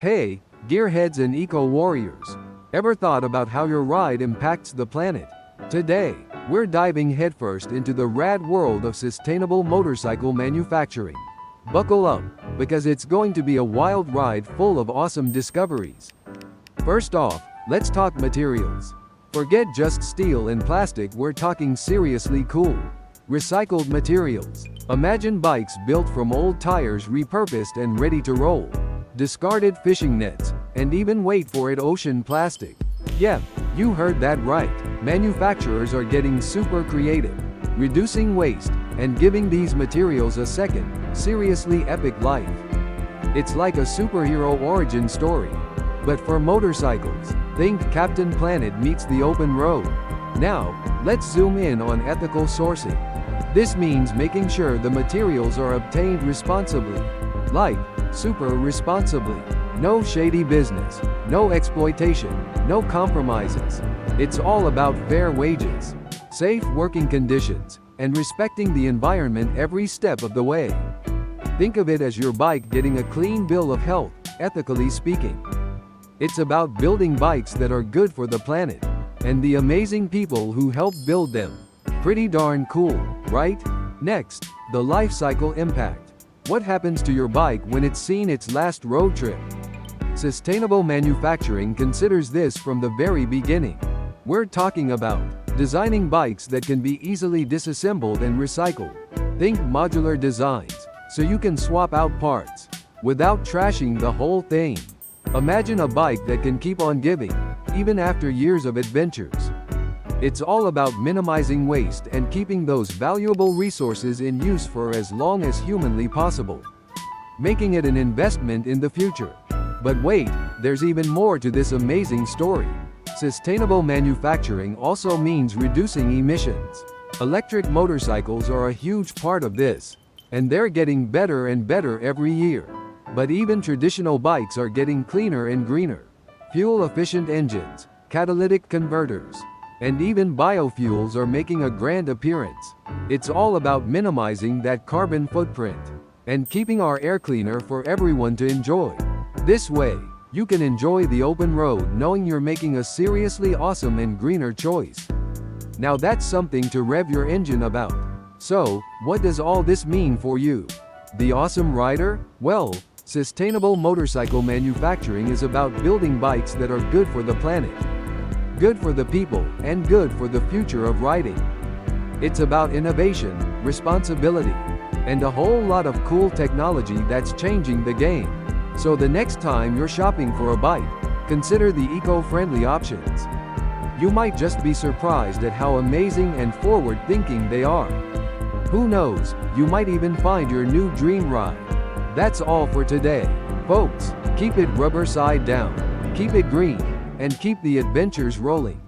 Hey, gearheads and eco-warriors. Ever thought about how your ride impacts the planet? Today, we're diving headfirst into the rad world of sustainable motorcycle manufacturing. Buckle up, because it's going to be a wild ride full of awesome discoveries. First off, let's talk materials. Forget just steel and plastic, we're talking seriously cool. Recycled materials. Imagine bikes built from old tires repurposed and ready to roll. Discarded fishing nets, and even wait for it, ocean plastic. Yep, you heard that right. Manufacturers are getting super creative, reducing waste, and giving these materials a second, seriously epic life. It's like a superhero origin story. But for motorcycles, think Captain Planet meets the open road. Now, let's zoom in on ethical sourcing. This means making sure the materials are obtained responsibly. Like, super responsibly. No shady business, no exploitation, no compromises. It's all about fair wages, safe working conditions, and respecting the environment every step of the way. Think of it as your bike getting a clean bill of health, ethically speaking. It's about building bikes that are good for the planet, and the amazing people who help build them. Pretty darn cool, right? Next, the life cycle impact. What happens to your bike when it's seen its last road trip? Sustainable manufacturing considers this from the very beginning. We're talking about designing bikes that can be easily disassembled and recycled. Think modular designs, so you can swap out parts without trashing the whole thing. Imagine a bike that can keep on giving, even after years of adventures. It's all about minimizing waste and keeping those valuable resources in use for as long as humanly possible, making it an investment in the future. But wait, there's even more to this amazing story. Sustainable manufacturing also means reducing emissions. Electric motorcycles are a huge part of this, and they're getting better and better every year. But even traditional bikes are getting cleaner and greener. Fuel-efficient engines, catalytic converters, and even biofuels are making a grand appearance. It's all about minimizing that carbon footprint and keeping our air cleaner for everyone to enjoy. This way, you can enjoy the open road knowing you're making a seriously awesome and greener choice. Now that's something to rev your engine about. So, what does all this mean for you, the awesome rider? Well, sustainable motorcycle manufacturing is about building bikes that are good for the planet, good for the people, and good for the future of riding. It's about innovation, responsibility, and a whole lot of cool technology that's changing the game. So the next time you're shopping for a bike, consider the eco-friendly options. You might just be surprised at how amazing and forward-thinking they are. Who knows, you might even find your new dream ride. That's all for today, folks. Keep it rubber side down, keep it green, and keep the adventures rolling.